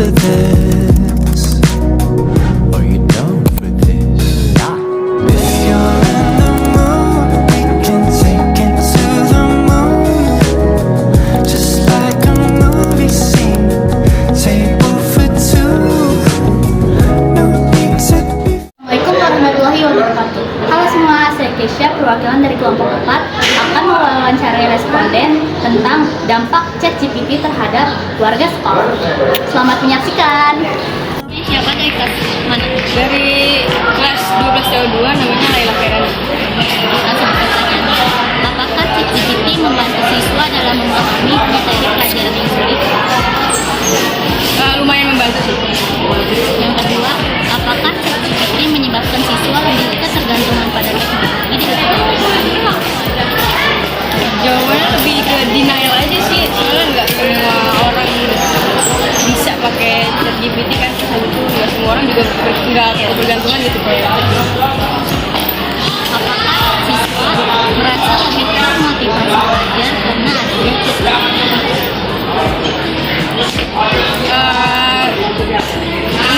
for this? Are you down for this? If you're in the mood, we can take it to the moon. Just like a movie scene, table for two. No need to be. Assalamualaikum warahmatullahi wabarakatuh. Halo semua, saya Kesha, perwakilan dari kelompok 4 akan mewawancarai responden tentang dampak ChatGPT terhadap warga sekolah. Selamat menyaksikan. Siapa dari kelas mana? Dari kelas 12 tahun 2 namanya Laila Ferani. Langsung ke pertanyaan. Apakah ChatGPT membantu siswa dalam memahami materi pelajaran yang sulit? Lumayan membantu sih. Yang kedua, apakah ChatGPT menyebabkan siswa lebih ketergantungan pada teknologi daripada belajar? Jawabannya lebih ke denial aja sih, soalnya nggak semua orang bisa pakai ChatGPT kan, nggak semua orang juga nggak ketergantungan gitu. Apakah siswa merasa lebih termotivasi belajar karena adanya ChatGPT?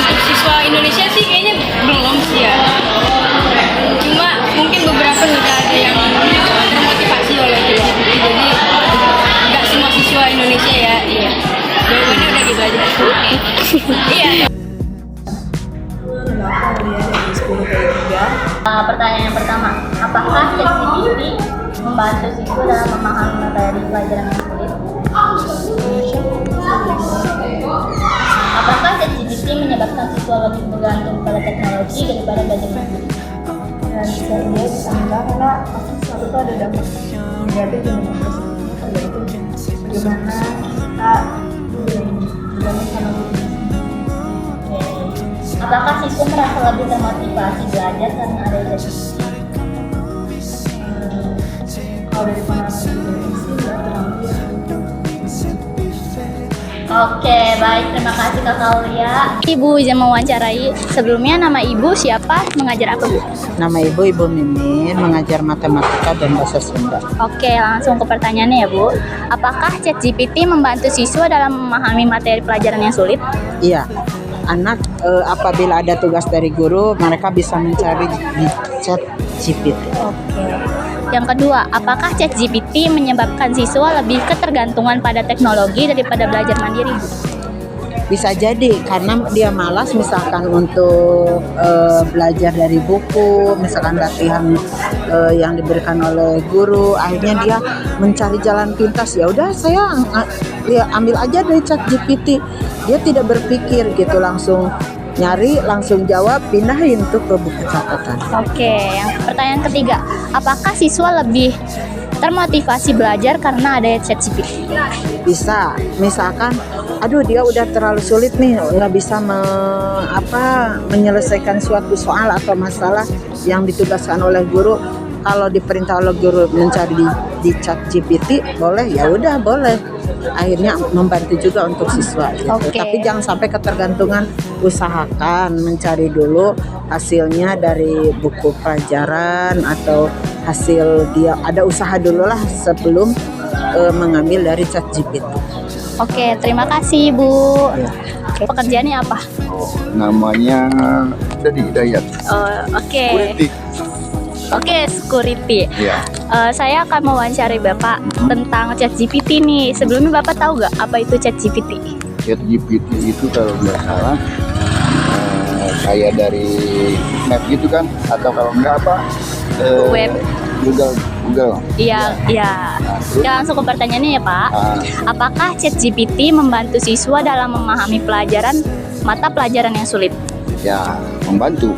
Untuk siswa Indonesia sih kayaknya belum sih ya. Cuma mungkin beberapa sudah ada yang termotivasi oleh ChatGPT, jadi nggak semua siswa Indonesia ya. Iya. Jawabannya udah gitu aja. Iya. Pertanyaan yang pertama, apakah ChatGPT membantu siswa dalam memahami materi pelajaran yang sulit? Apakah ChatGPT menyebabkan siswa lebih bergantung pada teknologi daripada belajar mandiri? Dan bisa dia bisa enggak karena pasti sesuatu itu ada dampak negatif dan dampak positif, yaitu bagaimana kita bergantung sama diri. Apakah siswa merasa lebih termotivasi belajar karena ada ChatGPT? Kalau dari pengalaman pribadi sih nggak terlalu ya. Oke, baik, terima kasih Kak Aulia. Ibu izin mewawancarai. Sebelumnya nama Ibu siapa? Mengajar apa, Bu? Nama Ibu Mimin, mengajar matematika dan bahasa Sunda. Oke, langsung ke pertanyaannya ya, Bu. Apakah ChatGPT membantu siswa dalam memahami materi pelajaran yang sulit? Iya, anak apabila ada tugas dari guru, mereka bisa mencari di ChatGPT. Oke. Yang kedua, apakah ChatGPT menyebabkan siswa lebih ketergantungan pada teknologi daripada belajar mandiri, Bu? Bisa jadi karena dia malas misalkan untuk belajar dari buku, misalkan latihan yang diberikan oleh guru, akhirnya dia mencari jalan pintas. Ya udah saya ambil aja dari ChatGPT. Dia tidak berpikir gitu, langsung nyari, langsung jawab, pindahin tuh ke buku catatan. Oke, yang pertanyaan ketiga, apakah siswa lebih termotivasi belajar karena ada ChatGPT? Bisa, misalkan, aduh dia udah terlalu sulit nih, nggak bisa menyelesaikan suatu soal atau masalah yang ditugaskan oleh guru. Kalau diperintah oleh guru mencari di ChatGPT, boleh, ya udah boleh. Akhirnya membantu juga untuk siswa gitu. Oke. Tapi jangan sampai ketergantungan, usahakan mencari dulu hasilnya dari buku pelajaran atau hasil dia ada usaha dulu lah sebelum mengambil dari ChatGPT. Oke, terima kasih, Bu. Ya. Oke, pekerjaannya apa? Namanya Dedi Hidayat. Oke. Politik. Oke, security. Ya. Saya akan mewawancari Bapak tentang ChatGPT nih. Sebelumnya Bapak tahu nggak apa itu ChatGPT? ChatGPT itu kalau nggak salah kayak dari map gitu kan, atau kalau nggak apa Web. Google. Iya, iya. Ya, langsung ke pertanyaannya ya, Pak. Apakah ChatGPT membantu siswa dalam memahami mata pelajaran yang sulit? Ya, membantu.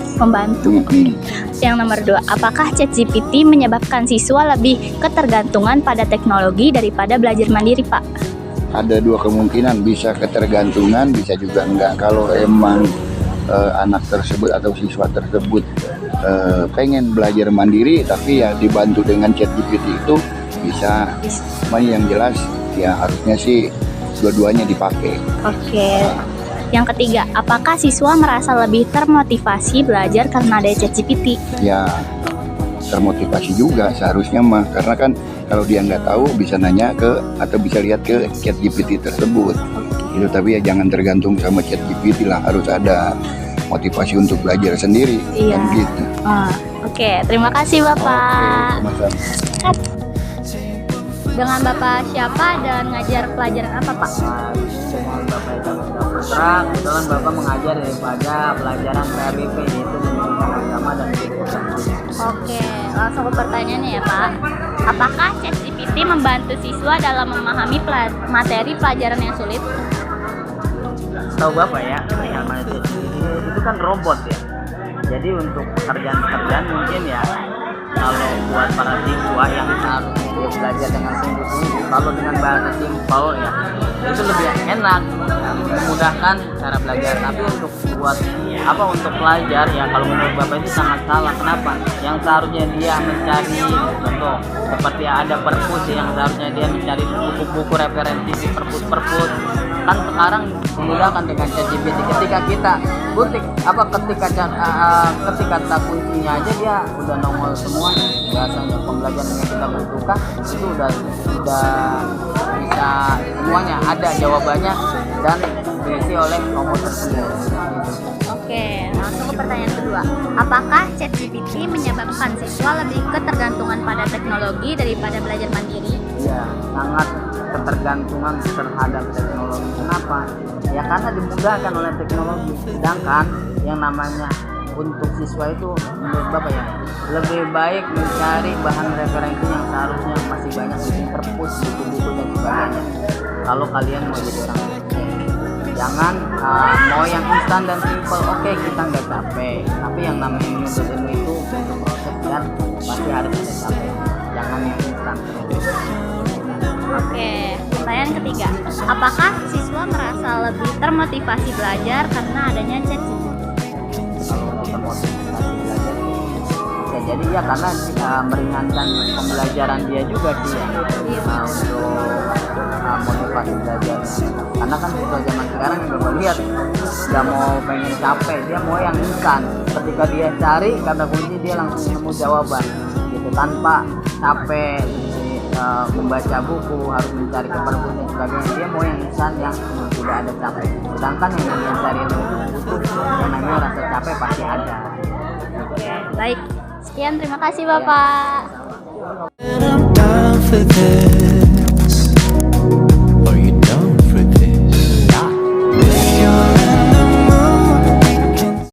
Yang nomor 2, apakah ChatGPT menyebabkan siswa lebih ketergantungan pada teknologi daripada belajar mandiri, Pak? Ada dua kemungkinan, bisa ketergantungan, bisa juga enggak. Kalau emang anak tersebut atau siswa tersebut pengen belajar mandiri, tapi ya dibantu dengan ChatGPT itu bisa. Cuma yang jelas ya harusnya sih dua-duanya dipakai. Oke. Yang ketiga, apakah siswa merasa lebih termotivasi belajar karena ada ChatGPT? Ya termotivasi juga seharusnya mah, karena kan kalau dia nggak tahu bisa nanya ke atau bisa lihat ke ChatGPT tersebut. Itu tapi ya jangan tergantung sama ChatGPT lah, harus ada motivasi untuk belajar sendiri. Iya. Kan gitu. Oke, terima kasih Bapak. Oke, sama-sama. Dengan Bapak siapa dan ngajar pelajaran apa Pak? Dengan Bapak Eka Putra, kebetulan Bapak mengajar daripada pelajaran PABP, yaitu pendidikan agama dan pendidikan. Oke, langsung ke pertanyaannya ya Pak. Apakah ChatGPT membantu siswa dalam memahami materi pelajaran yang sulit? Tahu Bapak ya, perihal materi itu kan robot ya. Jadi untuk pekerjaan-pekerjaan mungkin ya, kalau buat para siswa yang harus dia belajar dengan sungguh-sungguh, kalau dengan bahasa simpel ya, itu lebih enak, ya, memudahkan cara belajar. Tapi untuk buat untuk pelajar ya, kalau menurut Bapak itu sangat salah. Kenapa? Yang seharusnya dia mencari contoh seperti ada perpus yang seharusnya dia mencari buku-buku referensi di perpus, kan sekarang dimudahkan dengan ChatGPT. Ketika kita ketik ketik kata kuncinya aja dia udah nongol semua. Biasanya pembelajaran yang kita butuhkan itu udah bisa semuanya ada jawabannya dan diisi oleh komputer sendiri. Oke, langsung ke pertanyaan kedua. Apakah ChatGPT menyebabkan siswa lebih ketergantungan pada teknologi daripada belajar mandiri? Ya, sangat ketergantungan terhadap teknologi. Kenapa? Ya karena dimudahkan oleh teknologi. Sedangkan yang namanya untuk siswa itu menurut Bapak ya, lebih baik mencari bahan referensi yang seharusnya masih banyak di perpus, buku-buku dan sebagainya. Kalau kalian mau jadi orang sukses, jangan mau yang instan dan simple. Oke, kita nggak capek, tapi yang namanya menuntut ilmu itu butuh proses dan pasti harus ada capek. Jangan yang instan terus. Oke, pertanyaan ketiga. Apakah siswa merasa lebih termotivasi belajar karena adanya ChatGPT? Kalau untuk termotivasi belajar bisa jadi ya, karena meringankan pembelajaran dia juga sih ya, untuk motivasi belajar. Karena kan siswa zaman sekarang juga lihat nggak mau pengen capek, dia mau yang instan. Ketika dia cari kata kunci dia langsung nemu jawaban gitu, tanpa capek membaca buku, harus mencari ke perpus dan sebagainya. Dia mau yang instan yang tidak ada capek. Sedangkan yang namanya cari ilmu itu butuh yang namanya rasa capek pasti ada. Oke, baik. Sekian, terima kasih Bapak. And I'm down for this.